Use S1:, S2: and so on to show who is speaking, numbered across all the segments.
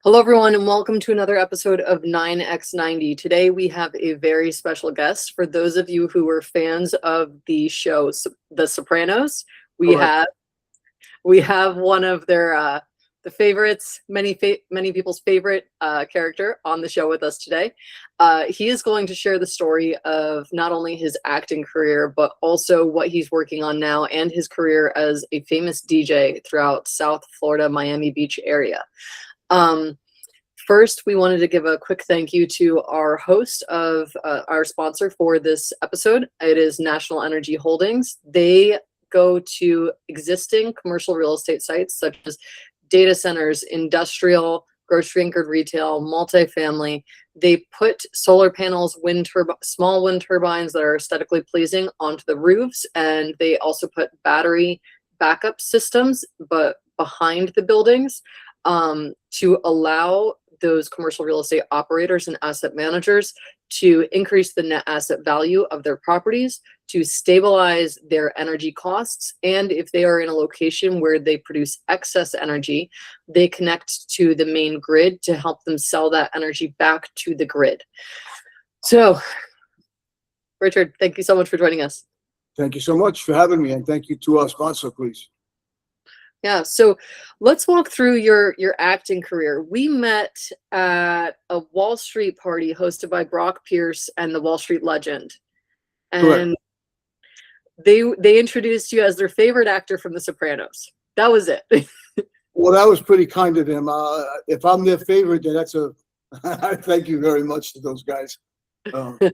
S1: Hello, everyone, and welcome to another episode of 9x90. Today, we have a very special guest. For those of you who were fans of the show, The Sopranos, we
S2: Correct.
S1: have one of their the favorites, many people's favorite character on the show with us today. He is going to share the story of not only his acting career, but also what he's working on now and his career as a famous DJ throughout South Florida, Miami Beach area. First, we wanted to give a quick thank you to our host of our sponsor for this episode. It is National Energy Holdings. They go to existing commercial real estate sites such as data centers, industrial, grocery-anchored retail, multifamily. They put solar panels, small wind turbines that are aesthetically pleasing onto the roofs, and they also put battery backup systems, but behind the buildings, to allow those commercial real estate operators and asset managers to increase the net asset value of their properties, to stabilize their energy costs, and if they are in a location where they produce excess energy, they connect to the main grid to help them sell that energy back to the grid. So, Richard, thank you so much for joining us.
S2: Thank you so much for having me, and thank you to our sponsor, please.
S1: Yeah, so let's walk through your acting career. We met at a Wall Street party hosted by Brock Pierce and the Wall Street Legend. And they introduced you as their favorite actor from The Sopranos. That was it.
S2: Well, that was pretty kind of them. If I'm their favorite, then that's I thank you very much to those guys. I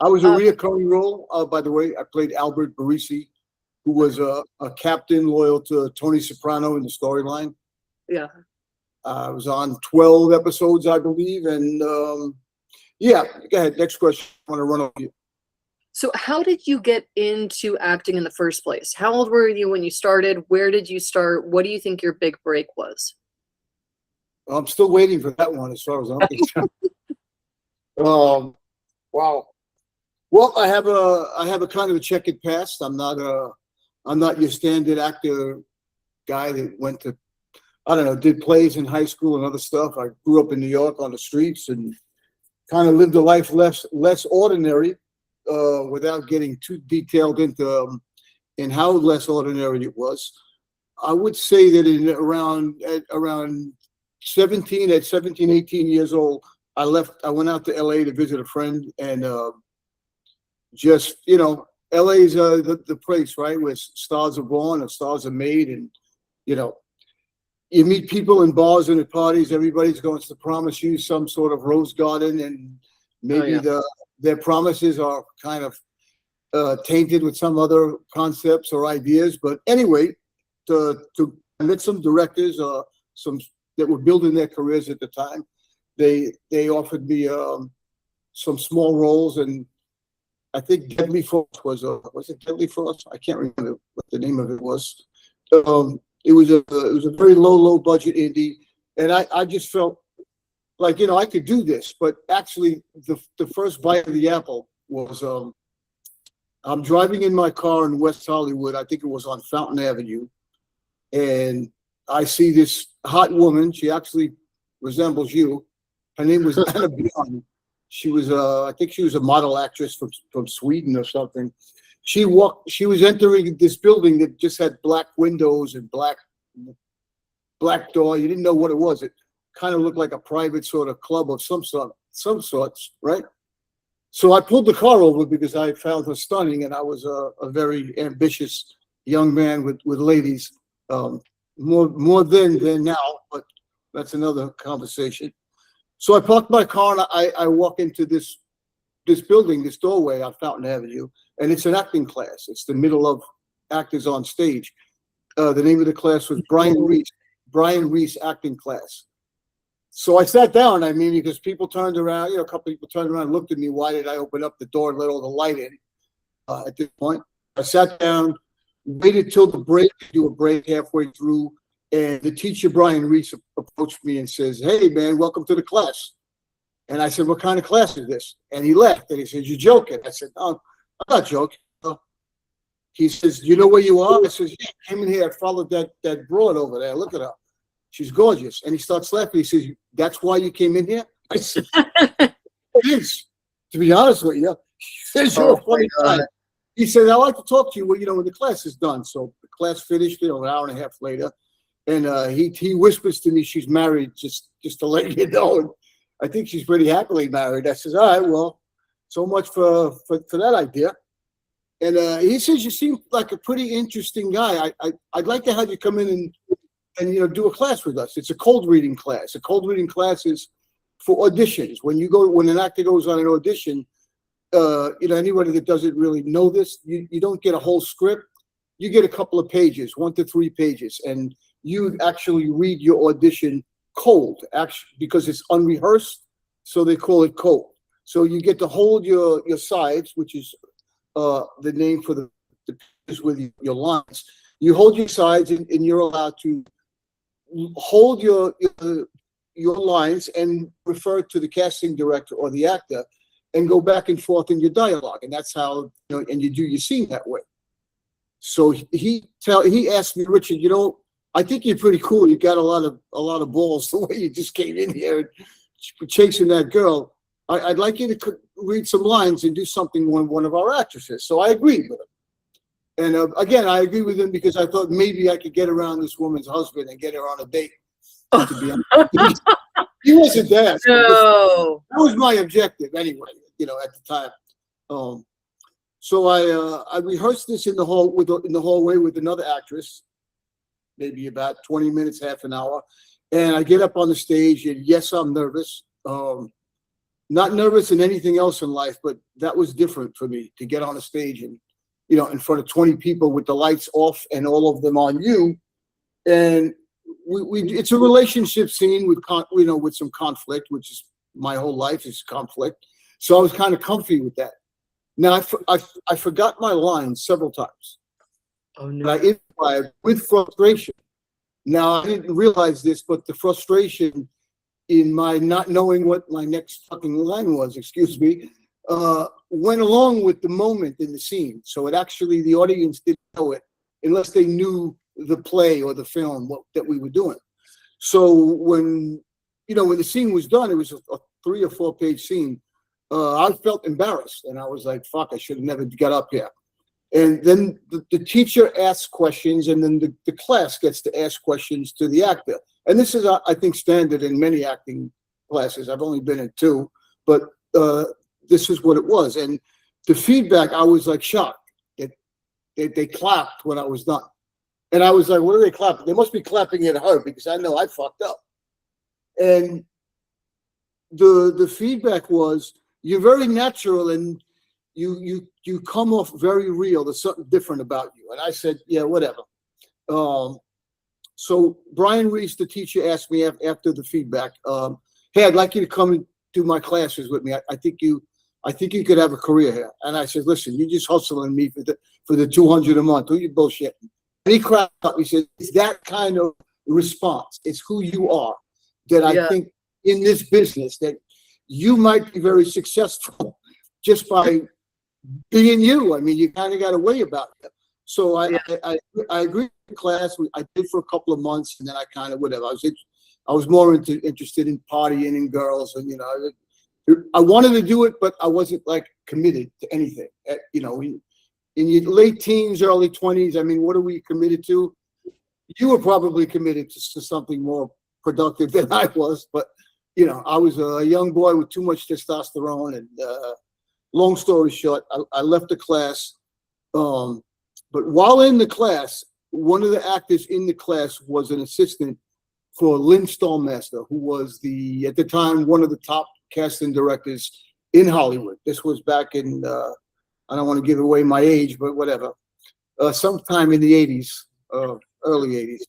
S2: was a recurring role, by the way. I played Albert Barese, who was a captain loyal to Tony Soprano in the storyline.
S1: Yeah.
S2: I was on 12 episodes, I believe. And yeah, go ahead. Next question. I want to run over you.
S1: So how did you get into acting in the first place? How old were you when you started? Where did you start? What do you think your big break was?
S2: I'm still waiting for that one as far as I'm concerned. Wow. Well, I have a kind of a checkered past. I'm not your standard actor guy that went to, I don't know, did plays in high school and other stuff. I grew up in New York on the streets and kind of lived a life less ordinary, without getting too detailed into in how less ordinary it was. I would say that at around 17, 18 years old, I went out to LA to visit a friend, and just, LA is the place, right, where stars are born and stars are made. And, you meet people in bars and at parties. Everybody's going to promise you some sort of rose garden, and maybe their promises are kind of tainted with some other concepts or ideas. But anyway, to meet some directors, some that were building their careers at the time, they offered me some small roles, and I think Deadly Force was it Deadly Force? I can't remember what the name of it was. It was a very low budget indie, and I just felt like, I could do this. But actually, the first bite of the apple was I'm driving in my car in West Hollywood. I think it was on Fountain Avenue, and I see this hot woman. She actually resembles you. Her name was Anna Bjorn. She was I think she was a model actress from Sweden or something. She was entering this building that just had black windows and black door. You didn't know what it was. It kind of looked like a private sort of club of some sorts, right? So I pulled the car over because I found her stunning, and I was a very ambitious young man with ladies, more then than now, but that's another conversation. So I parked my car, and I walk into this building, this doorway on Fountain Avenue, and it's an acting class. It's the middle of actors on stage. The name of the class was Brian Reese acting class. So I sat down, because people turned around, a couple people turned around and looked at me. Why did I open up the door and let all the light in? At this point, I sat down, waited till the break, do a break halfway through, and the teacher, Brian Reese, approached me and says, "Hey, man, welcome to the class." And I said, "What kind of class is this?" And he laughed, and he said, "You're joking." I said, "No, I'm not joking." He says, "You know where you are?" I says, "Yeah, I came in here. I followed that broad over there. Look at her. She's gorgeous. And he starts laughing. He says, that's why you came in here? I said, it is, to be honest with you. He says, you're a funny guy. He said, I'd like to talk to you when, when the class is done. So the class finished, an hour and a half later. And he whispers to me, she's married, just to let you know. And I think she's pretty happily married. I says, all right, well, so much for that idea. And he says, you seem like a pretty interesting guy. I'd like to have you come in and do a class with us. It's a cold reading class. A cold reading class is for auditions. When an actor goes on an audition, anybody that doesn't really know this, you don't get a whole script. You get a couple of pages, 1 to 3 pages, and you actually read your audition cold, actually, because it's unrehearsed. So they call it cold. So you get to hold your sides, which is the name for the pages with your lines. You hold your sides, and you're allowed to hold your lines and refer to the casting director or the actor and go back and forth in your dialogue. And that's how, and you do your scene that way. So he asked me, Richard, I think you're pretty cool. You got a lot of balls the way you just came in here chasing that girl. I'd like you to read some lines and do something with one of our actresses. So I agreed with him. And again, I agree with him because I thought maybe I could get around this woman's husband and get her on a date. To be honest. He wasn't there. So
S1: No.
S2: that was my objective anyway, at the time. So I rehearsed this in the hallway with another actress, maybe about 20 minutes, half an hour. And I get up on the stage, and yes, I'm nervous. Not nervous in anything else in life, but that was different for me to get on a stage and, in front of 20 people with the lights off and all of them on you. And it's a relationship scene with some conflict, which is my whole life is conflict. So I was kind of comfy with that. Now I forgot my lines several times.
S1: Oh no!
S2: I improvised with frustration. Now I didn't realize this, but the frustration in my not knowing what my next fucking line was, went along with the moment in the scene. So it actually, the audience didn't know it unless they knew the play or the film that we were doing. So when the scene was done, it was a 3 or 4 page scene. I felt embarrassed, and I was like, fuck, I should have never got up here. And then the teacher asks questions, and then the class gets to ask questions to the actor. And this is, I think, standard in many acting classes. I've only been in 2, but this is what it was. And the feedback, I was like shocked. They clapped when I was done. And I was like, what are they clapping? They must be clapping at her because I know I fucked up. And the feedback was, you're very natural and you come off very real. There's something different about you. And I said, yeah, whatever. So Brian Reese, the teacher, asked me after the feedback, hey, I'd like you to come and do my classes with me. I think you could have a career here. And I said, listen, you're just hustling me for the $200 a month. Who you bullshitting? And he cracked up. He said, it's that kind of response. It's who you are that I think in this business that you might be very successful just by being you. I mean, you kind of got a way about it. So I agreed with the class. I did for a couple of months, and then I kind of whatever. I was more interested in partying and girls, and I wanted to do it, but I wasn't like committed to anything. In your late teens, early 20s, I mean, what are we committed to? You were probably committed to something more productive than I was, but I was a young boy with too much testosterone, and long story short, I left the class. But while in the class, one of the actors in the class was an assistant for Lynn Stalmaster, who was at the time, one of the top casting directors in Hollywood. This was back in, I don't want to give away my age, but whatever, sometime in the 80s, early 80s.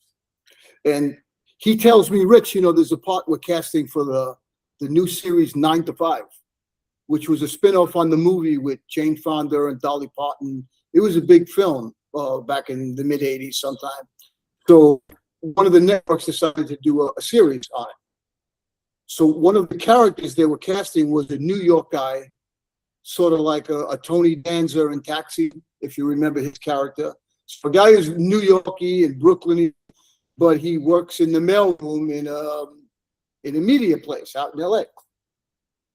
S2: And he tells me, Rich, there's a part we're casting for the new series 9 to 5, which was a spinoff on the movie with Jane Fonda and Dolly Parton. It was a big film back in the mid 80s sometime. So one of the networks decided to do a series on it. So one of the characters they were casting was a New York guy, sort of like a Tony Danza in Taxi, if you remember his character. So a guy who's New Yorky and Brooklyn, but he works in the mailroom in a media place out in LA.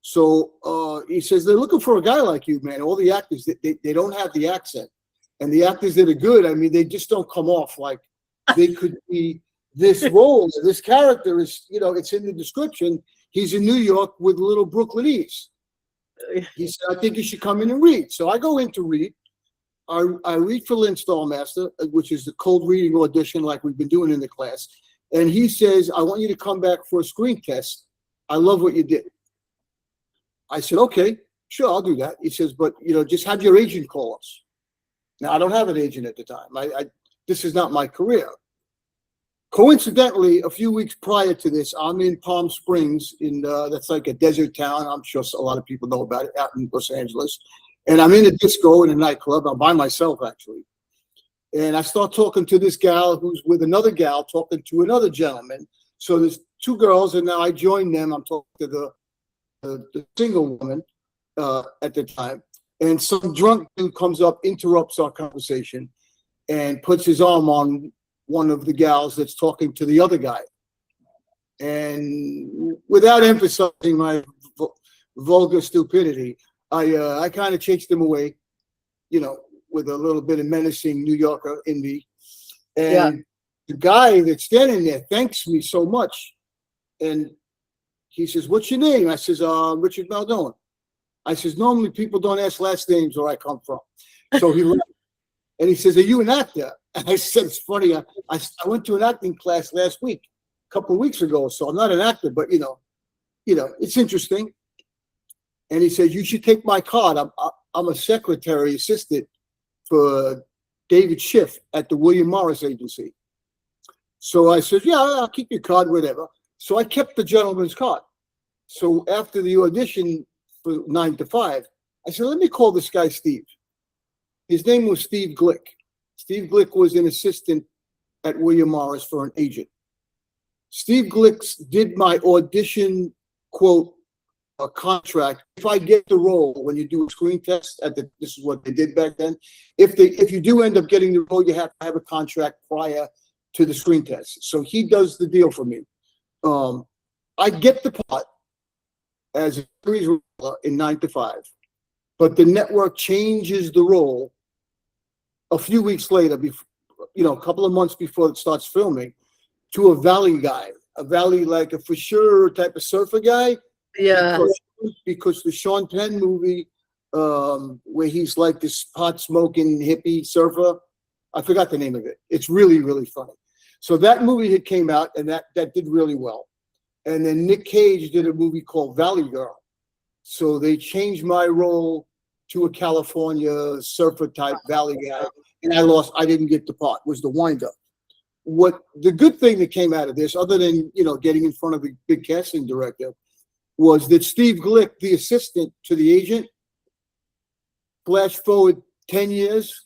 S2: So he says, they're looking for a guy like you, man. All the actors, they don't have the accent. And the actors that are good, I mean, they just don't come off like they could be this role. This character is, it's in the description. He's in New York with little Brooklynese. He said, I think you should come in and read. So I go in to read. I read for Lynn Stallmaster, which is the cold reading audition like we've been doing in the class. And he says, I want you to come back for a screen test. I love what you did. I said, okay, sure, I'll do that. He says, but, just have your agent call us. Now, I don't have an agent at the time. This is not my career. Coincidentally, a few weeks prior to this, I'm in Palm Springs, that's like a desert town. I'm sure a lot of people know about it, out in Los Angeles. And I'm in a disco in a nightclub. I'm by myself, actually. And I start talking to this gal who's with another gal talking to another gentleman. So there's two girls, and now I join them. I'm talking to the single woman at the time. And some drunk dude comes up, interrupts our conversation, and puts his arm on one of the gals that's talking to the other guy. And without emphasizing my vulgar stupidity, I kind of chased him away, with a little bit of menacing New Yorker in me. And the guy that's standing there thanks me so much. And he says, what's your name? I says, Richard Maldone. I says, normally people don't ask last names where I come from. So he laughed. And he says, are you an actor? And I said, it's funny. I went to an acting class last week, a couple of weeks ago. So I'm not an actor, but, it's interesting. And he says, you should take my card. I'm a secretary assistant for David Schiff at the William Morris Agency. So I said, yeah, I'll keep your card, whatever. So I kept the gentleman's card. So after the audition for 9 to 5, I said, let me call this guy Steve. His name was Steve Glick. Steve Glick was an assistant at William Morris for an agent. Steve Glick did my audition, quote, a contract. If I get the role, when you do a screen test, this is what they did back then. If you do end up getting the role, you have to have a contract prior to the screen test. So he does the deal for me. I get the part as a series regular in 9 to 5, but the network changes the role a few weeks later, a couple of months before it starts filming, to a valley guy, like a for sure type of surfer guy.
S1: Yeah.
S2: Because the Sean Penn movie, where he's like this pot smoking hippie surfer, I forgot the name of it. It's really, really funny. So that movie had came out, and that did really well. And then Nick Cage did a movie called Valley Girl. So they changed my role to a California surfer type valley guy, and I didn't get the part. Was the wind-up. What the good thing that came out of this, other than getting in front of the big casting director, was that Steve Glick, the assistant to the agent, flash forward 10 years,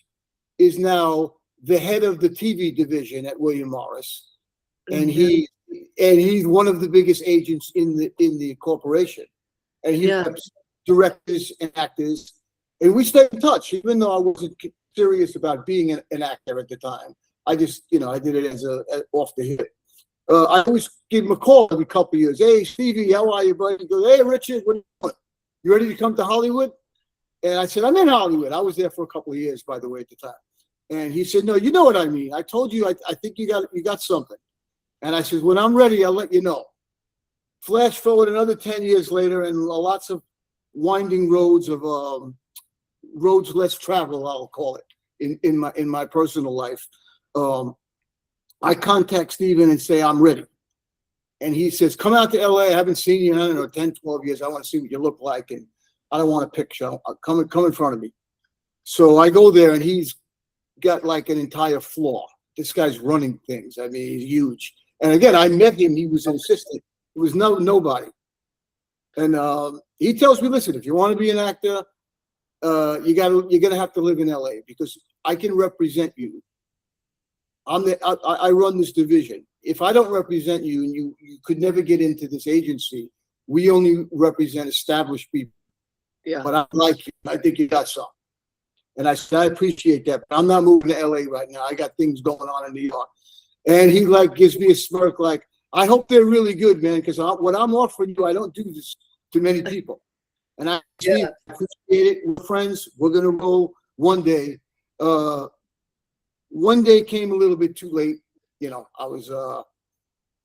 S2: is now the head of the TV division at William Morris, and he's one of the biggest agents in the corporation, and he reps directors and actors, and we stay in touch, even though I wasn't serious about being an actor at the time. I just, I did it as off the hip. I always give him a call every couple of years. Hey, Stevie, how are you, buddy? He goes, hey, Richard, what are you doing? You ready to come to Hollywood? And I said, I'm in Hollywood. I was there for a couple of years, by the way, at the time. And he said, no, you know what I mean. I told you, I think you got something. And I said, when I'm ready, I'll let you know. Flash forward another 10 years later, and lots of winding roads of roads less traveled, I'll call it, in my personal life. I contact Steven and say, I'm ready. And he says, come out to LA. I haven't seen you in, I don't know, 10, 12 years. I want to see what you look like. And I don't want a picture. Come in front of me. So I go there, and he's got like an entire floor. This guy's running things. I mean, he's huge. And again, I met him. He was an assistant. He was nobody. And he tells me, listen, if you want to be an actor, you're gonna have to live in LA, because I can represent you. I run this division. If I don't represent you, and you could never get into this agency, we only represent established people.
S1: Yeah.
S2: But I like you. I think you got some. And I said, I appreciate that, but I'm not moving to LA right now. I got things going on in New York. And he like gives me a smirk like, I hope they're really good, man, because what I'm offering you, I don't do this to many people. And I appreciate it. We're friends. We're going to roll one day. One day came a little bit too late. You know, I was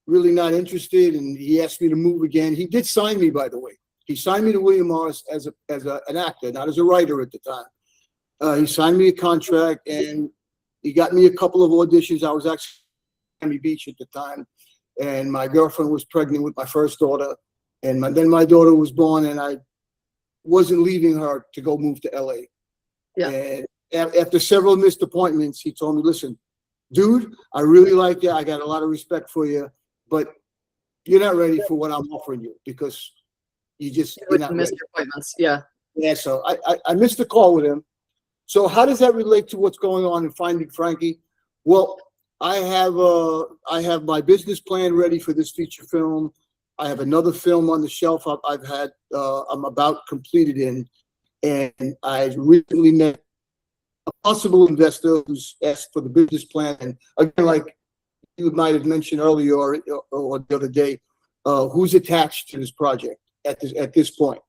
S2: really not interested, and he asked me to move again. He did sign me, by the way. He signed me to William Morris as an actor, not as a writer at the time. He signed me a contract, and he got me a couple of auditions. I was actually in Miami Beach at the time, and my girlfriend was pregnant with my first daughter, and then my daughter was born, and I wasn't leaving her to go move to LA.
S1: Yeah.
S2: And after several missed appointments, he told me, listen, dude, I really like you. I got a lot of respect for you, but you're not ready for what I'm offering you because you're not
S1: missed
S2: ready.
S1: your appointments. Yeah.
S2: Yeah. So I missed the call with him. So how does that relate to what's going on in Finding Frankie? Well, I have my business plan ready for this feature film. I have another film on the shelf I'm about completed in, and I recently met a possible investor who's asked for the business plan. And again, like you might have mentioned earlier or the other day, who's attached to this project at this point.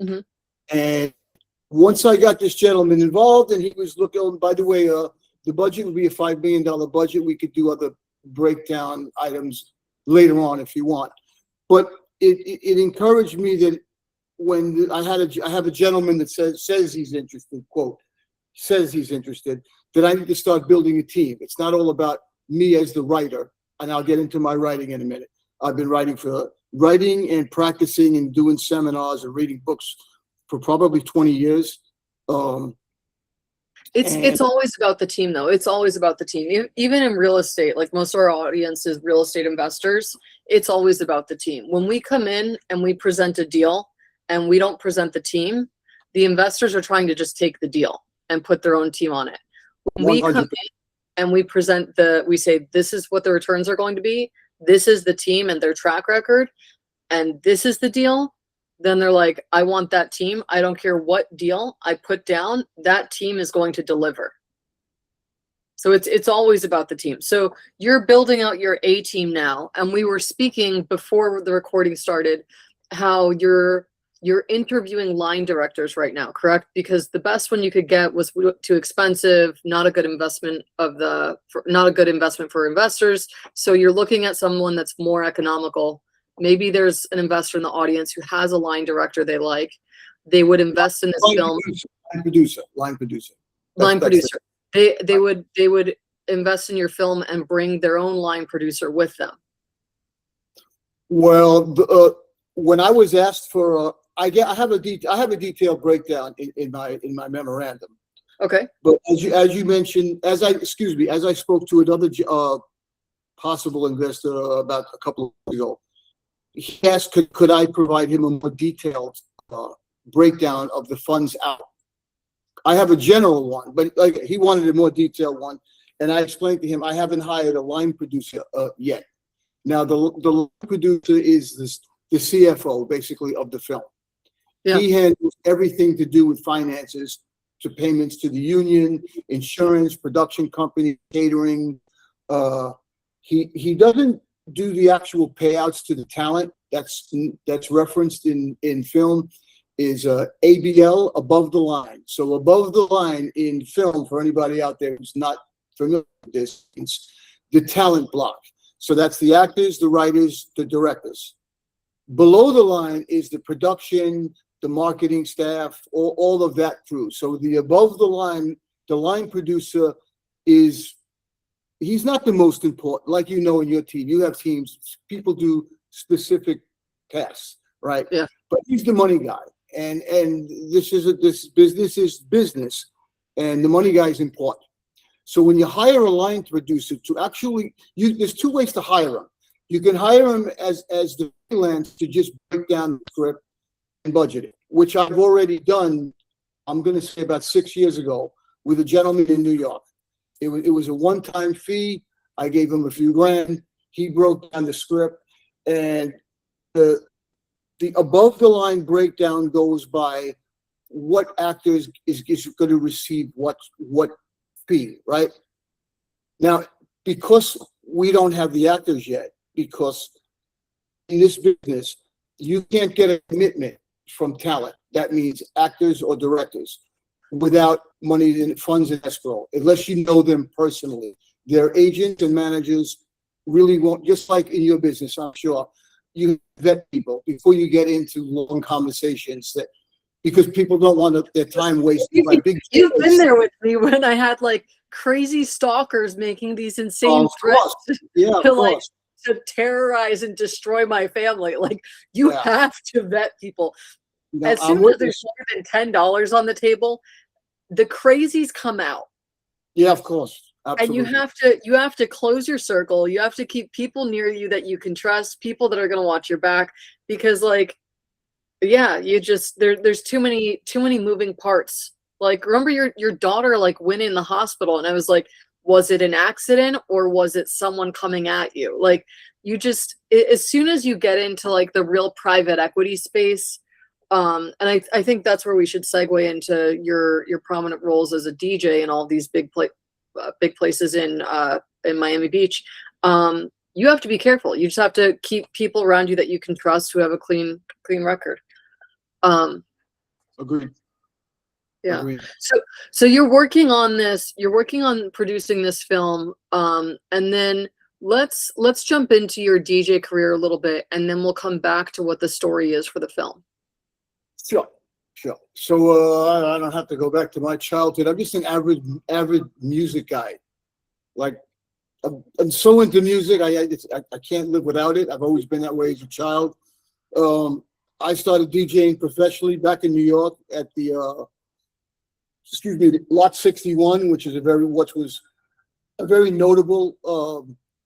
S1: Mm-hmm.
S2: And once I got this gentleman involved, and he was looking, by the way, the budget would be a $5 million budget. We could do other breakdown items later on if you want. But it encouraged me that when I have a gentleman that says he's interested, quote, says he's interested, that I need to start building a team. It's not all about me as the writer, and I'll get into my writing in a minute. I've been writing and practicing and doing seminars and reading books for probably 20 years.
S1: It's always about the team, though. It's always about the team. Even in real estate, like most of our audience is real estate investors, it's always about the team. When we come in and we present a deal and we don't present the team, the investors are trying to just take the deal and put their own team on it. When we come in and we present we say, this is what the returns are going to be, this is the team and their track record, and this is the deal, then they're like, I want that team. I don't care what deal I put down, that team is going to deliver. So it's always about the team. So you're building out your A team now. And we were speaking before the recording started, how you're interviewing line directors right now, correct? Because the best one you could get was too expensive, not a good investment for investors. So you're looking at someone that's more economical. Maybe there's an investor in the audience who has a line director they like. They would invest in this film.
S2: Line producer.
S1: They would invest in your film and bring their own line producer with them.
S2: Well, when I was asked for, I have a detailed breakdown in my memorandum.
S1: Okay.
S2: But as you mentioned, as I spoke to another possible investor about a couple of weeks ago, he asked, could I provide him a more detailed breakdown of the funds out? I have a general one, but like he wanted a more detailed one, and I explained to him I haven't hired a line producer yet. Now the line producer is the CFO basically of the film. Yeah. He handles everything to do with finances, to payments to the union, insurance, production company, catering. He doesn't do the actual payouts to the talent. That's referenced in film is ABL, above the line. So above the line in film, for anybody out there who's not familiar with this, it's the talent block. So that's the actors, the writers, the directors. Below the line is the production, the marketing staff, all of that through. So the above the line producer he's not the most important. Like in your team, you have teams, people do specific tasks, right? Yeah. But he's the money guy. And this business is business, and the money guy is important. So when you hire a line producer to actually, there's two ways to hire him. You can hire him as the freelance to just break down the script and budget it, which I've already done. I'm going to say about 6 years ago with a gentleman in New York. It was a one-time fee. I gave him a few grand. He broke down the script, and the above the line breakdown goes by what actors is going to receive what fee, right? Now, because we don't have the actors yet, because in this business, you can't get a commitment from talent. That means actors or directors, without money in funds in escrow, unless you know them personally. Their agents and managers really won't, just like in your business, I'm sure, you vet people before you get into long conversations, that because people don't want their time wasted by big.
S1: You've been there with me when I had like crazy stalkers making these insane threats to like to terrorize and destroy my family. Like, you have to vet people. As soon as there's more than $10 on the table, the crazies come out.
S2: Yeah, of course. Absolutely.
S1: And you have to close your circle. You have to keep people near you that you can trust, people that are going to watch your back, because like, yeah, you just there's too many moving parts. Like, remember your daughter like went in the hospital, and I was like, was it an accident or was it someone coming at you? Like, you just, as soon as you get into like the real private equity space, and I think that's where we should segue into your prominent roles as a DJ in all these big places in Miami Beach. You have to be careful. You just have to keep people around you that you can trust, who have a clean record.
S2: Agreed.
S1: Yeah.
S2: Agreed.
S1: So you're working on this. You're working on producing this film, and then let's jump into your DJ career a little bit, and then we'll come back to what the story is for the film.
S2: Sure. So I don't have to go back to my childhood. I'm just an average music guy. Like, I'm so into music. I can't live without it. I've always been that way as a child. I started DJing professionally back in New York at the Lot 61, which was a very notable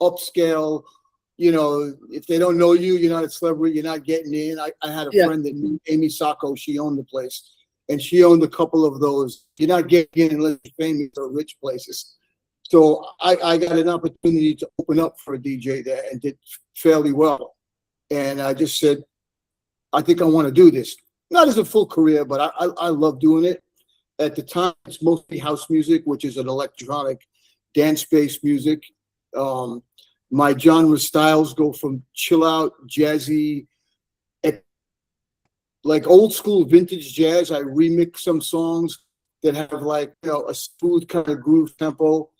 S2: upscale. You know, if they don't know you, you're not a celebrity, you're not getting in. I had a friend that knew Amy Sacco. She owned the place, and she owned a couple of those. You're not getting in unless you're famous or rich places. So I got an opportunity to open up for a DJ there, and did fairly well. And I just said, I think I want to do this. Not as a full career, but I love doing it. At the time, it's mostly house music, which is an electronic dance-based music. My genre styles go from chill out, jazzy, like old school vintage jazz. I remix some songs that have like, you know, a smooth kind of groove tempo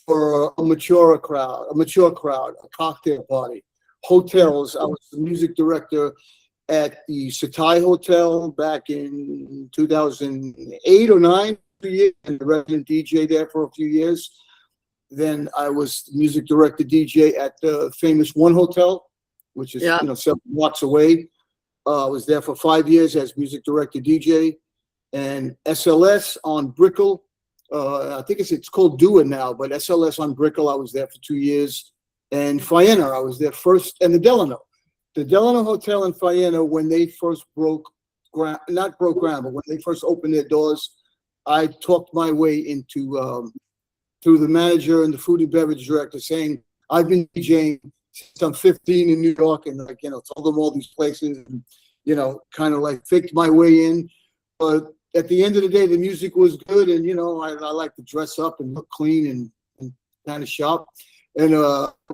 S2: for a mature crowd, a cocktail party. Hotels. I was the music director at the Satai Hotel back in 2008 or 9, and the resident DJ there for a few years. Then I was music director DJ at the famous One Hotel, which is several blocks away. I was there for 5 years as music director DJ, and SLS on Brickell. I think it's called Dua now, but SLS on Brickell, I was there for 2 years. And Faena, I was there first, and the Delano Hotel in Faena, when they first broke ground, but when they first opened their doors, I talked my way into through the manager and the food and beverage director, saying, I've been DJing since I'm 15 in New York, and like, told them all these places, and, kind of like faked my way in. But at the end of the day, the music was good, and, I like to dress up and look clean and kind of sharp. And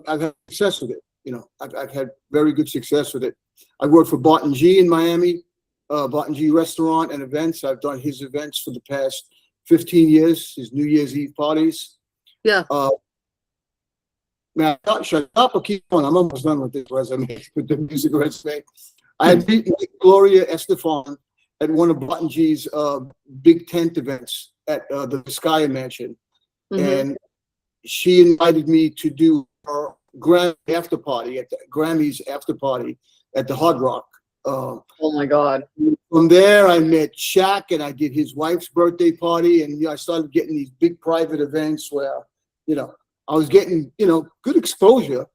S2: I've had success with it. I've had very good success with it. I worked for Barton G in Miami, Barton G restaurant and events. I've done his events for the past 15 years, his New Year's Eve parties.
S1: Yeah.
S2: Now, shut up or keep on. I'm almost done with this resume, with the music resume. I had beaten Gloria Estefan at one of Barton G's big tent events at the Vizcaya Mansion. Mm-hmm. And she invited me to do her Grammys after party at the Hard Rock.
S1: Oh my God.
S2: From there, I met Shaq, and I did his wife's birthday party, and I started getting these big private events where, I was getting, good exposure.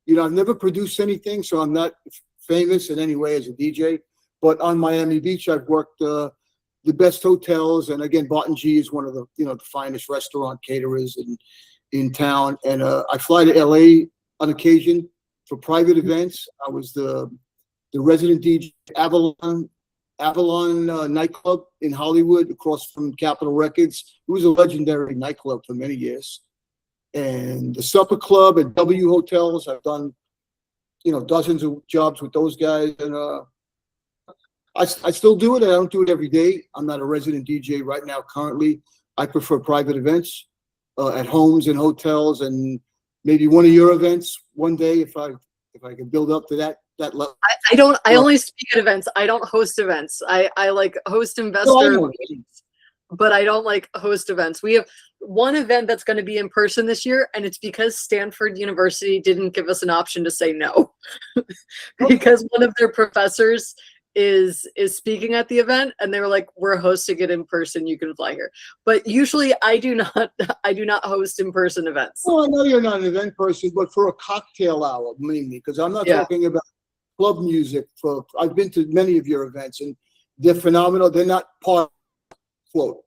S2: I've never produced anything, so I'm not famous in any way as a DJ. But on Miami Beach, I've worked the best hotels, and again, Barton G is one of the, the finest restaurant caterers in town. And I fly to LA on occasion for private events. I was the resident DJ at Avalon nightclub in Hollywood, across from Capitol Records. It was a legendary nightclub for many years. and the Supper Club at W Hotels. I've done, dozens of jobs with those guys, and I still do it. I don't do it every day. I'm not a resident DJ right now. Currently, I prefer private events at homes and hotels, and maybe one of your events one day if I can build up to that level.
S1: I don't. I only speak at events. I don't host events. I like host investor meetings, but I don't like host events. We have one event that's going to be in person this year, and it's because Stanford University didn't give us an option to say no, because one of their professors is speaking at the event, and they were like, "We're hosting it in person. You can fly here." But usually, I do not host in-person events.
S2: Well, I know you're not an event person, but for a cocktail hour mainly, because I'm not talking about club music. I've been to many of your events, and they're phenomenal. They're not part of float.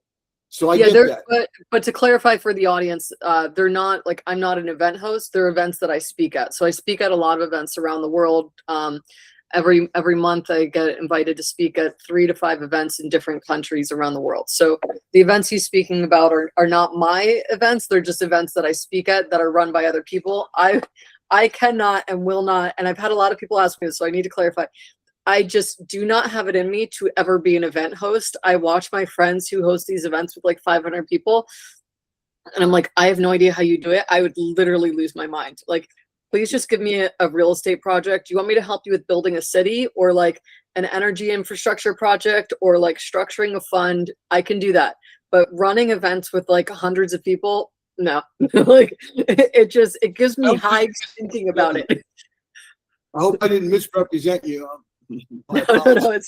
S2: So I get that.
S1: But to clarify for the audience, they're not like, I'm not an event host. They're events that I speak at. So I speak at a lot of events around the world. Every month I get invited to speak at 3 to 5 events in different countries around the world. So the events he's speaking about are not my events. They're just events that I speak at that are run by other people. I cannot and will not, and I've had a lot of people ask me this, so I need to clarify. I just do not have it in me to ever be an event host. I watch my friends who host these events with like 500 people, and I'm like, I have no idea how you do it. I would literally lose my mind. Like, please just give me a real estate project. Do you want me to help you with building a city, or like an energy infrastructure project, or like structuring a fund? I can do that. But running events with like hundreds of people, no. Like it gives me hives thinking about it.
S2: I hope I didn't misrepresent you.
S1: No,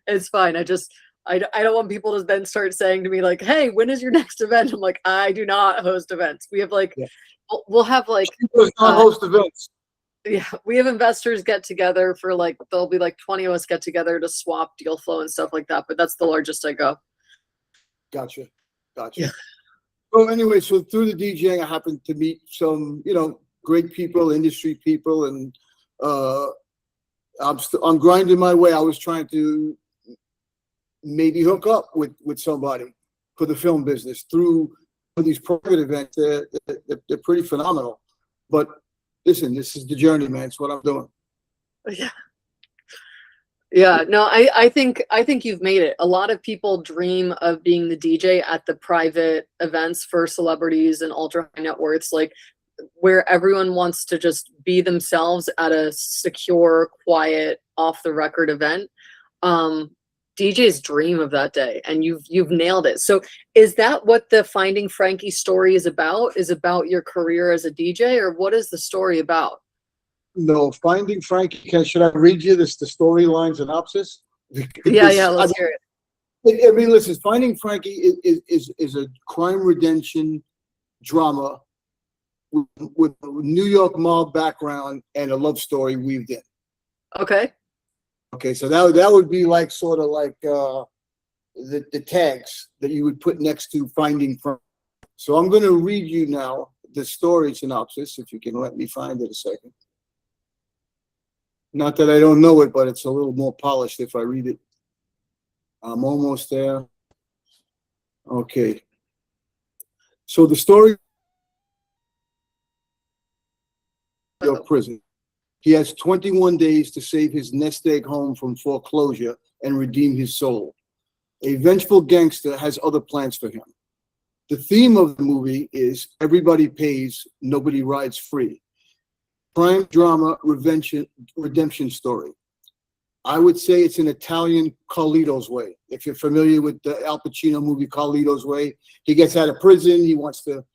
S1: it's fine. I don't want people to then start saying to me like, "Hey, when is your next event?" I'm like, I do not host events. We have like, we'll have like
S2: host events.
S1: Yeah, we have investors get together for like, there'll be like 20 of us get together to swap deal flow and stuff like that. But that's the largest I go.
S2: Gotcha.
S1: Yeah.
S2: Well, anyway, so through the DJing, I happened to meet some, great people, industry people, and I'm grinding my way. I was trying to maybe hook up with somebody for the film business through these private events. They're pretty phenomenal. But listen, this is the journey, man. It's what I'm doing.
S1: Yeah. No, I think you've made it. A lot of people dream of being the DJ at the private events for celebrities and ultra high net worths, like where everyone wants to just be themselves at a secure, quiet, off the record event. DJs dream of that day, and you've nailed it. So is that what the Finding Frankie story is about? Is about your career as a DJ, or what is the story about?
S2: No, Finding Frankie. Should I read you the storyline synopsis?
S1: Yeah, let's hear it.
S2: I mean, listen, Finding Frankie is a crime redemption drama with a New York mob background and a love story weaved in.
S1: Okay,
S2: so that would be like sort of like the tags that you would put next to Finding Frankie. So I'm going to read you now the story synopsis, if you can let me find it a second. Not that I don't know it, but it's a little more polished if I read it. I'm almost there. Okay. So the story of prison. He has 21 days to save his nest egg home from foreclosure and redeem his soul. A vengeful gangster has other plans for him. The theme of the movie is everybody pays, nobody rides free. Crime drama redemption story. I would say it's an Italian Carlito's Way. If you're familiar with the Al Pacino movie Carlito's Way, he gets out of prison, he wants to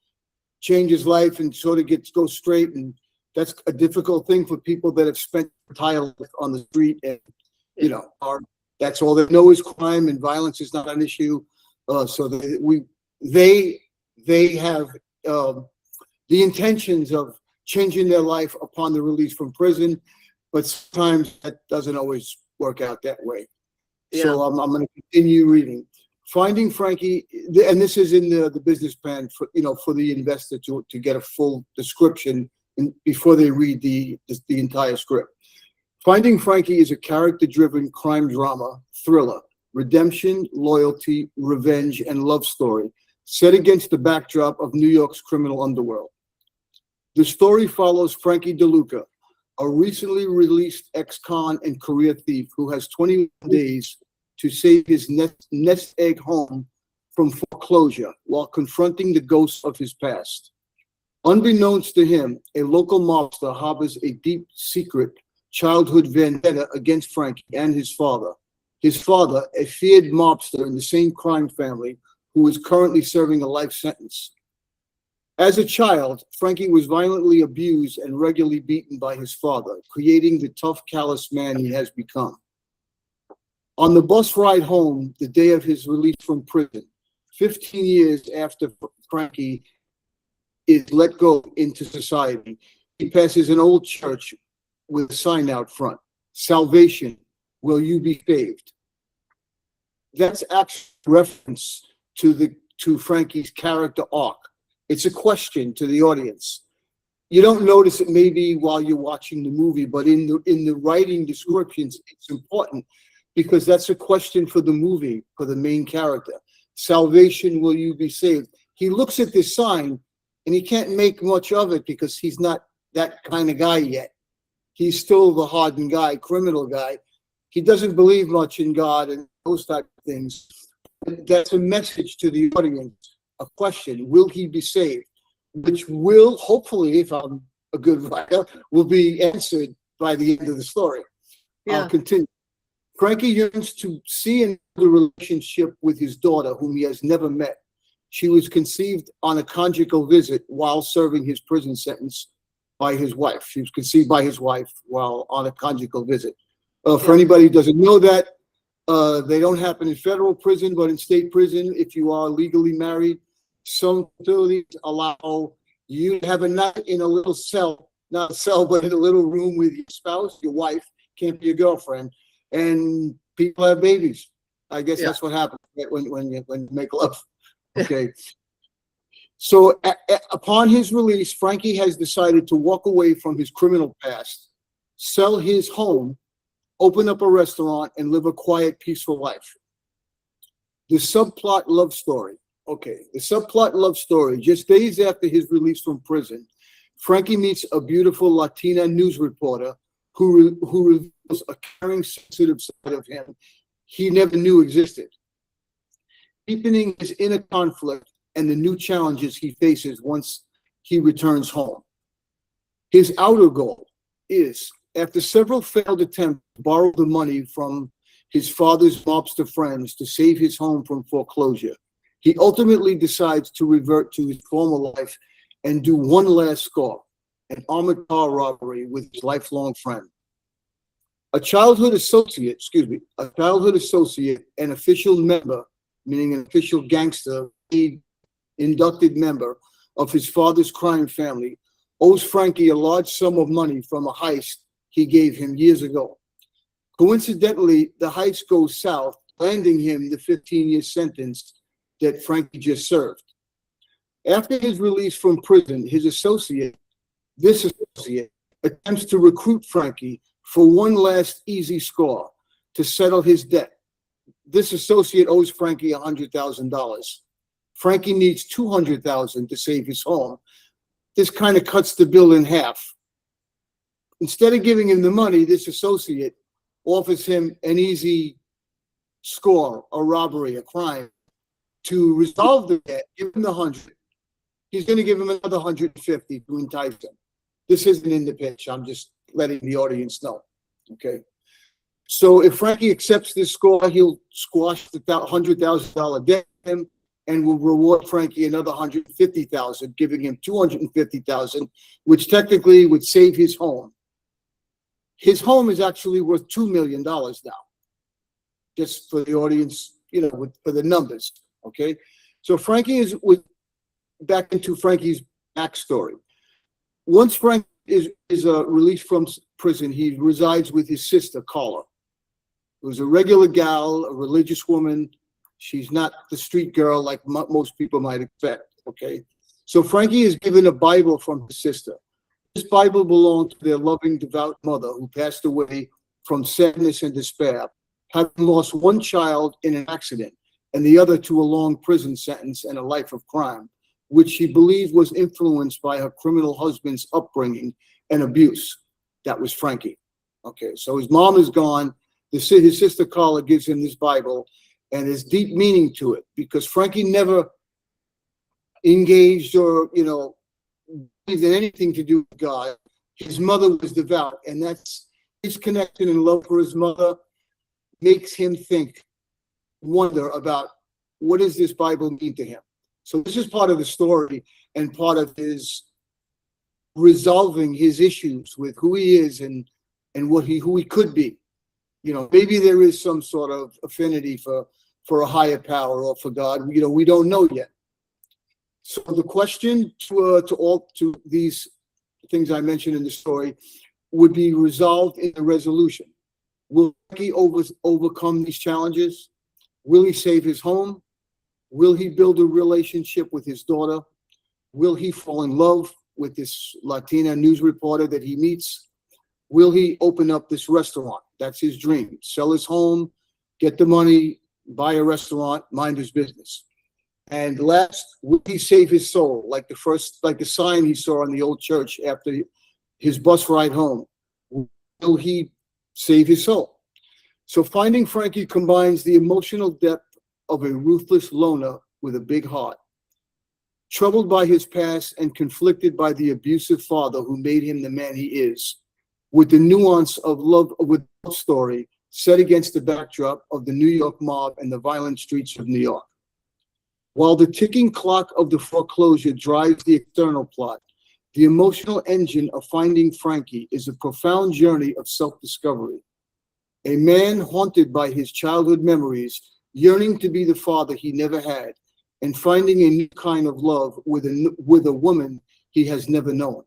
S2: change his life and sort of go straight, and that's a difficult thing for people that have spent their entire life on the street, and that's all they know is crime, and violence is not an issue. So they have the intentions of changing their life upon the release from prison, but sometimes that doesn't always work out that way. Yeah. So I'm going to continue reading. Finding Frankie, and this is in the business plan for the investor to get a full description before they read the entire script. Finding Frankie is a character-driven crime drama thriller, redemption, loyalty, revenge, and love story set against the backdrop of New York's criminal underworld. The story follows Frankie DeLuca, a recently released ex-con and career thief who has 21 days to save his nest egg home from foreclosure while confronting the ghosts of his past. Unbeknownst to him, a local mobster harbors a deep secret childhood vendetta against Frankie and his father. His father, a feared mobster in the same crime family, who is currently serving a life sentence. As a child, Frankie was violently abused and regularly beaten by his father, creating the tough, callous man he has become. On the bus ride home, the day of his release from prison, 15 years after Frankie is let go into society, he passes an old church with a sign out front, "Salvation, will you be saved?" That's actually a reference to Frankie's character arc. It's a question to the audience. You don't notice it maybe while you're watching the movie, but in the writing descriptions, it's important because that's a question for the movie, for the main character. Salvation, will you be saved? He looks at this sign and he can't make much of it because he's not that kind of guy yet. He's still the hardened guy, criminal guy. He doesn't believe much in God and those type of things. That's a message to the audience, a question, will he be saved? Which will, hopefully, if I'm a good writer, will be answered by the end of the story.
S1: Yeah.
S2: I'll continue. Frankie yearns to see another relationship with his daughter, whom he has never met. She was conceived on a conjugal visit while serving his prison sentence by his wife. She was conceived by his wife while on a conjugal visit. For anybody who doesn't know that, they don't happen in federal prison, but in state prison, if you are legally married, some facilities allow you to have a night in a little cell, not a cell, but in a little room with your spouse, your wife, can't be your girlfriend, and people have babies. I guess that's what happens when you make love. Okay. So upon his release, Frankie has decided to walk away from his criminal past, sell his home, open up a restaurant, and live a quiet, peaceful life. The subplot love story. Okay, the subplot love story. Just days after his release from prison, Frankie meets a beautiful Latina news reporter who reveals a caring, sensitive side of him he never knew existed, deepening his inner conflict and the new challenges he faces once he returns home. His outer goal is, after several failed attempts to borrow the money from his father's mobster friends to save his home from foreclosure, he ultimately decides to revert to his former life and do one last score, an armored car robbery with his lifelong friend. A childhood associate and official member, meaning an official gangster, inducted member of his father's crime family, owes Frankie a large sum of money from a heist he gave him years ago. Coincidentally, the heist goes south, landing him the 15-year sentence that Frankie just served. After his release from prison, this associate, attempts to recruit Frankie for one last easy score to settle his debt. This associate owes Frankie $100,000. Frankie needs $200,000 to save his home. This kind of cuts the bill in half. Instead of giving him the money, this associate offers him an easy score, a robbery, a crime. To resolve the debt, give him the 100. He's going to give him another 150 to entice him. This isn't in the pitch. I'm just letting the audience know. Okay. So if Frankie accepts this score, he'll squash the $100,000 debt to him and will reward Frankie another $150,000, giving him $250,000, which technically would save his home. His home is actually worth $2 million now. Just for the audience, for the numbers. Okay, so Frankie is back into Frankie's backstory. Once Frank is released from prison, he resides with his sister, Carla, who's a regular gal, a religious woman. She's not the street girl like most people might expect, okay? So Frankie is given a Bible from his sister. This Bible belonged to their loving, devout mother who passed away from sadness and despair, having lost one child in an accident and the other to a long prison sentence and a life of crime, which she believed was influenced by her criminal husband's upbringing and abuse. That was Frankie. Okay, so his mom is gone. His sister Carla gives him this Bible, and there's deep meaning to it because Frankie never engaged or, believed in anything to do with God. His mother was devout, and that's his connection and love for his mother makes him wonder about what does this Bible mean to him. So this is part of the story and part of his resolving his issues with who he is and who he could be. Maybe there is some sort of affinity for a higher power or for God. We don't know yet. So the question to these things I mentioned in the story would be resolved in the resolution. Will Frankie overcome these challenges? Will he save his home? Will he build a relationship with his daughter? Will he fall in love with this Latina news reporter that he meets? Will he open up this restaurant? That's his dream. Sell his home, get the money, buy a restaurant, mind his business. And last, will he save his soul? Like the sign he saw in the old church after his bus ride home. Will he save his soul? So Finding Frankie combines the emotional depth of a ruthless loner with a big heart. Troubled by his past and conflicted by the abusive father who made him the man he is, with the nuance of love story set against the backdrop of the New York mob and the violent streets of New York. While the ticking clock of the foreclosure drives the external plot, the emotional engine of Finding Frankie is a profound journey of self-discovery. A man haunted by his childhood memories, yearning to be the father he never had, and finding a new kind of love with a woman he has never known.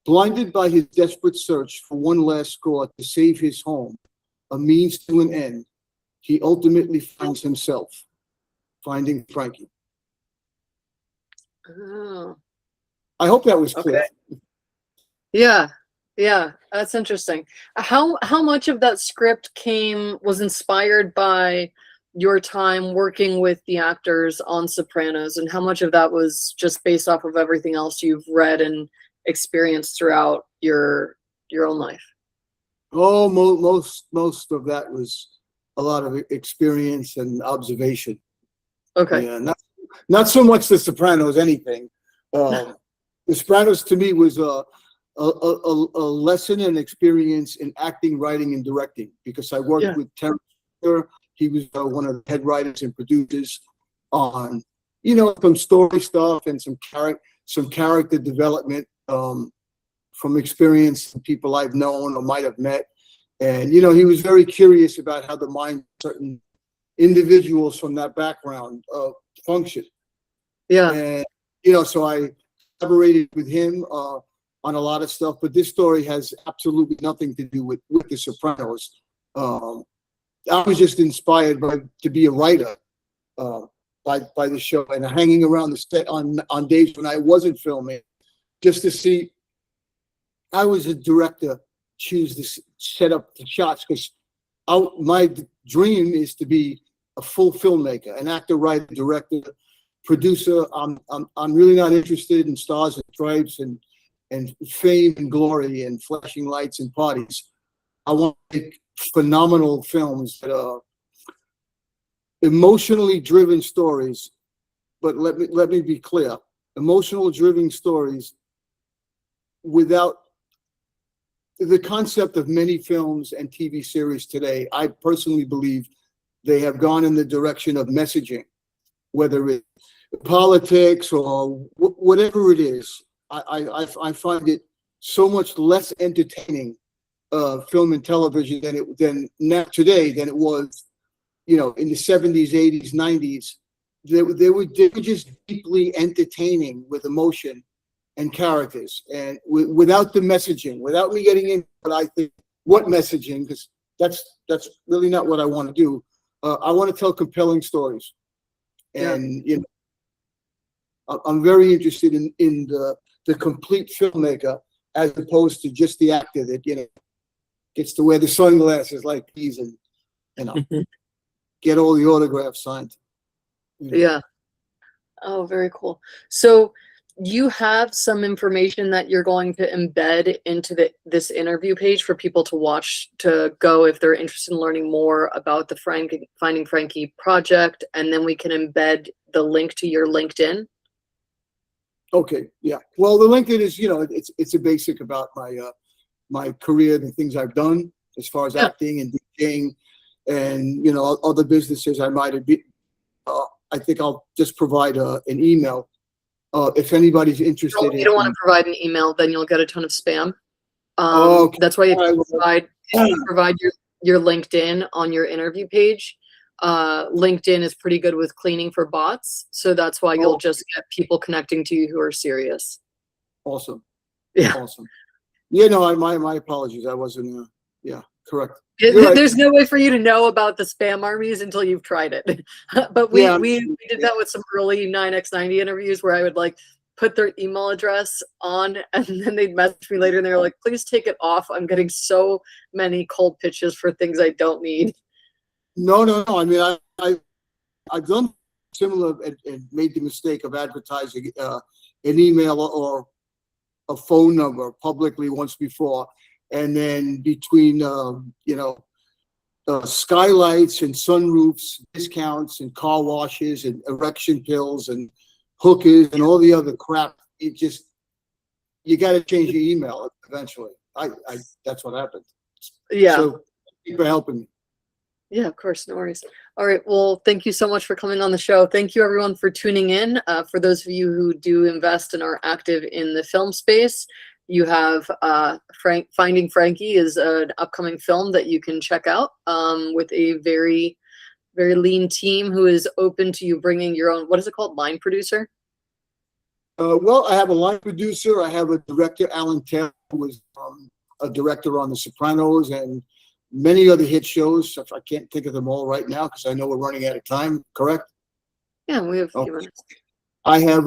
S2: Blinded by his desperate search for one last score to save his home, a means to an end, he ultimately finds himself, Finding Frankie.
S1: Oh.
S2: I hope that was clear.
S1: Okay. Yeah, that's interesting. How much of that script was inspired by your time working with the actors on Sopranos, and how much of that was just based off of everything else you've read and experienced throughout your own life?
S2: Oh, most of that was a lot of experience and observation.
S1: Okay.
S2: Yeah, not so much The Sopranos, anything. The Sopranos to me was a lesson and experience in acting, writing, and directing because I worked with Terry. He was one of the head writers and producers on, some story stuff and some character development from experience from people I've known or might have met. And, he was very curious about how the mind of certain individuals from that background function.
S1: Yeah.
S2: And, so I collaborated with him on a lot of stuff, but this story has absolutely nothing to do with The Sopranos. I was just inspired to be a writer by the show and hanging around the set on days when I wasn't filming, just to see. I was a director, choose to set up the shots because my dream is to be a full filmmaker, an actor, writer, director, producer. I'm really not interested in stars and stripes and fame and glory and flashing lights and parties. I want to make phenomenal films that are emotionally driven stories. But let me be clear: emotional driven stories without the concept of many films and TV series today. I personally believe they have gone in the direction of messaging, whether it's politics or whatever it is. I find it so much less entertaining film and television than today than it was, in the 70s, 80s, 90s. They were just deeply entertaining with emotion and characters, and without the messaging, without me getting into what messaging, because that's really not what I want to do. I want to tell compelling stories, and I'm very interested in the complete filmmaker as opposed to just the actor that gets to wear the sunglasses like these and get all the autographs signed.
S1: Yeah. Oh, very cool. So you have some information that you're going to embed into this interview page for people to watch, to go if they're interested in learning more about the Finding Frankie project, and then we can embed the link to your LinkedIn.
S2: Okay, yeah. Well, the LinkedIn is, it's a basic about my career, the things I've done as far as acting and DJing, and other businesses I might have been. I think I'll just provide an email if anybody's interested.
S1: You don't want to provide an email, then you'll get a ton of spam.
S2: Okay.
S1: That's why you provide your LinkedIn on your interview page. LinkedIn is pretty good with cleaning for bots, so that's why you'll just get people connecting to you who are serious.
S2: Awesome.
S1: Yeah.
S2: Awesome. Yeah, no, my apologies. I wasn't, correct.
S1: There's no way for you to know about the spam armies until you've tried it. But we did that with some early 9x90 interviews where I would like put their email address on, and then they'd message me later and they were like, please take it off. I'm getting so many cold pitches for things I don't need.
S2: No. I mean, I've done similar and made the mistake of advertising an email or a phone number publicly once before. And then between, skylights and sunroofs, discounts and car washes and erection pills and hookers and all the other crap, you got to change your email eventually. That's what happened.
S1: Yeah.
S2: So thank you for helping me.
S1: Yeah, of course. No worries. All right. Well, thank you so much for coming on the show. Thank you everyone for tuning in. For those of you who do invest and are active in the film space, you have Finding Frankie is an upcoming film that you can check out with a very, very lean team who is open to you bringing your own, what is it called? Line producer?
S2: Well, I have a line producer. I have a director, Alan Taylor, who was a director on The Sopranos and many other hit shows. I can't think of them all right now because I know we're running out of time, correct?
S1: Yeah, we have a few minutes.
S2: I have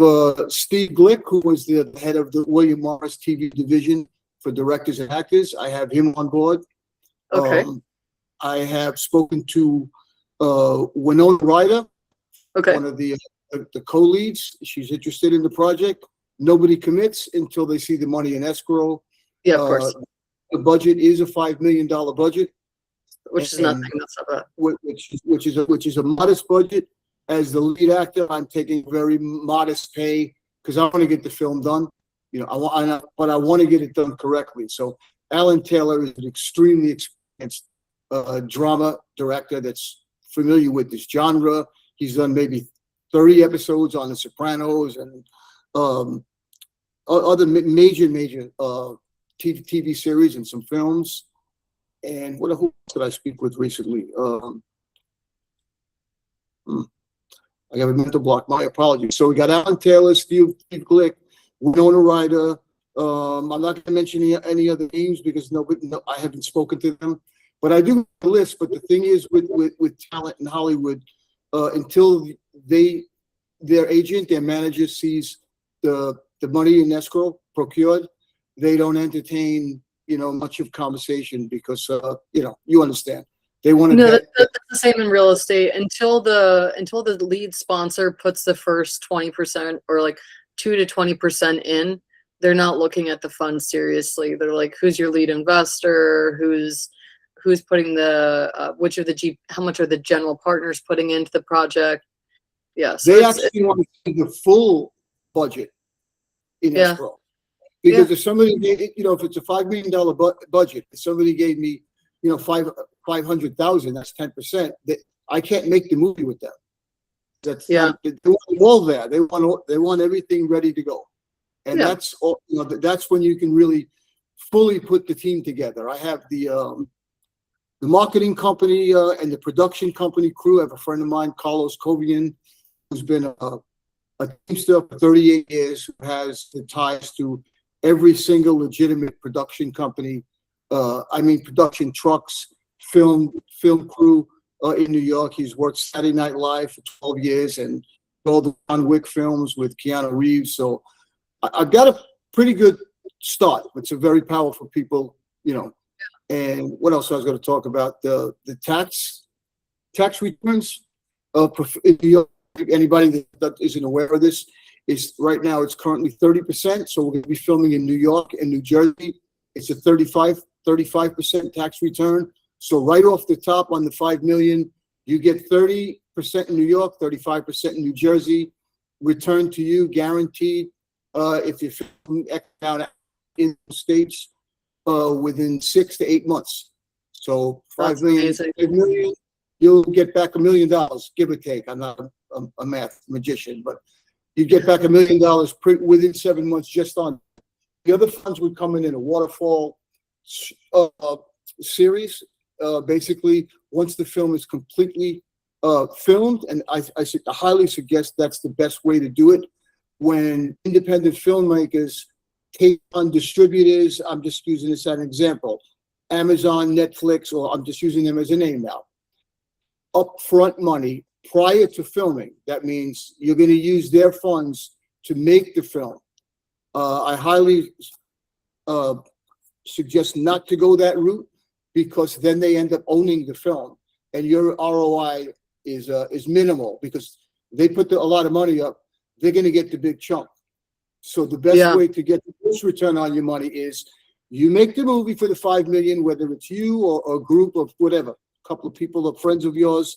S2: Steve Glick, who was the head of the William Morris TV division for directors and actors. I have him on board.
S1: Okay.
S2: I have spoken to Winona Ryder, one of the co-leads. She's interested in the project. Nobody commits until they see the money in escrow.
S1: Yeah, of course.
S2: The budget is a $5 million budget,
S1: which is nothing. That's not bad.
S2: Which is a modest budget. As the lead actor, I'm taking very modest pay because I want to get the film done. But I want to get it done correctly. So Alan Taylor is an extremely experienced drama director that's familiar with this genre. He's done maybe 30 episodes on The Sopranos and other major TV series and some films. And who else did I speak with recently? I got a mental block. My apologies. So we got Alan Taylor, Steve Glick, Winona Ryder. I'm not going to mention any other names because I haven't spoken to them. But I do have a list. But the thing is with talent in Hollywood, until their agent, their manager sees the money in escrow procured, they don't entertain much of conversation because you understand. They want to.
S1: No, that's the same in real estate. Until the lead sponsor puts the first 20% or like 2 to 20% in, they're not looking at the fund seriously. They're like, who's your lead investor? Who's putting how much are the general partners putting into the project? Yeah. So
S2: they actually want to see the full budget in escrow. Because if somebody, if it's a $5 million budget, if somebody gave me, 500,000, that's 10%. I can't make the movie with them. They want all there. They want everything ready to go, and that's all. That's when you can really fully put the team together. I have the marketing company and the production company crew. I have a friend of mine, Carlos Covian, who's been a teamster for 38 years, who has the ties to every single legitimate production company. Production trucks, film crew in New York. He's worked Saturday Night Live for 12 years and all the John Wick films with Keanu Reeves. So I've got a pretty good start. It's a very powerful people, And what else I was going to talk about? The tax returns. In New York, anybody that isn't aware of this, is right now it's currently 30%. So we're going to be filming in New York and New Jersey. It's a 35% tax return. So right off the top on the 5 million, you get 30% in New York, 35% in New Jersey, return to you guaranteed. If you're filming in states within 6 to 8 months. So 5 million, you'll get back $1 million, give or take. I'm not a math magician, but you get back $1 million within 7 months just on. The other funds would come in a waterfall series. Basically, once the film is completely filmed, and I highly suggest that's the best way to do it. When independent filmmakers take on distributors, I'm just using this as an example, Amazon, Netflix, or I'm just using them as a name now. Upfront money prior to filming. That means you're going to use their funds to make the film. I highly suggest not to go that route, because then they end up owning the film, and your ROI is minimal because they put a lot of money up. They're going to get the big chunk. So the best way to get the most return on your money is you make the movie for the 5 million, whether it's you or a group of whatever, a couple of people or friends of yours.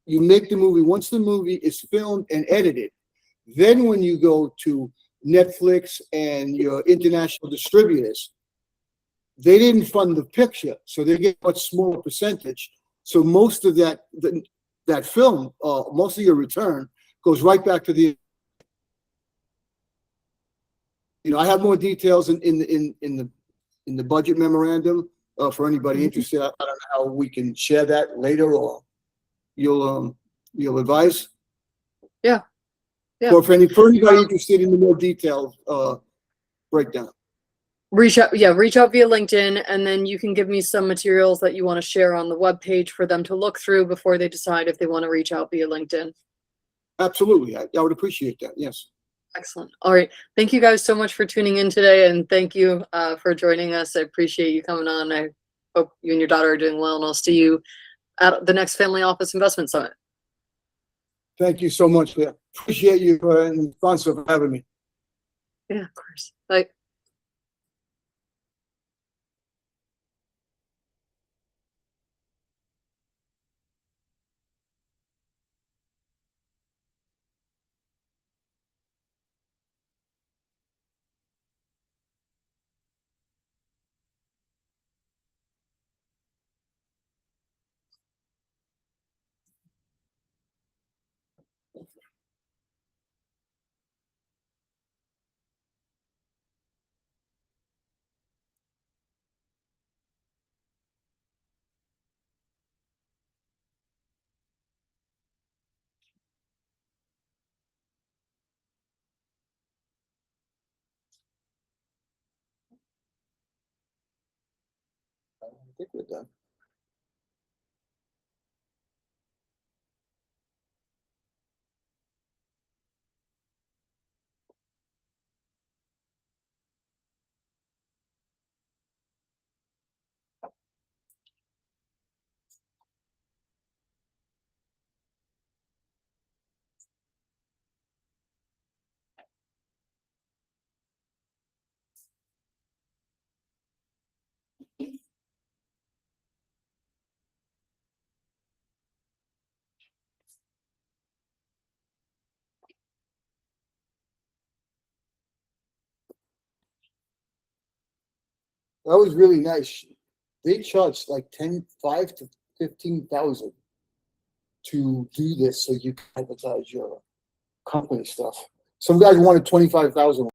S2: You make the movie. Once the movie is filmed and edited, then when you go to Netflix and your international distributors, they didn't fund the picture, so they get a much smaller percentage. So most of that film, most of your return goes right back to the. I have more details in the budget memorandum for anybody interested. I don't know how we can share that later, or you'll advise.
S1: Yeah.
S2: Or for anybody interested in the more detailed breakdown.
S1: Reach out via LinkedIn, and then you can give me some materials that you want to share on the webpage for them to look through before they decide if they want to reach out via LinkedIn.
S2: Absolutely. I would appreciate that. Yes.
S1: Excellent. All right. Thank you guys so much for tuning in today, and thank you for joining us. I appreciate you coming on. I hope you and your daughter are doing well, and I'll see you at the next Family Office Investment Summit.
S2: Thank you so much. Appreciate you and the sponsor for having me.
S1: Yeah, of course. Bye.
S2: I think we're done. That was really nice. They charged like 5 to 15,000 to do this, so you can advertise your company stuff. Some guys wanted 25,000.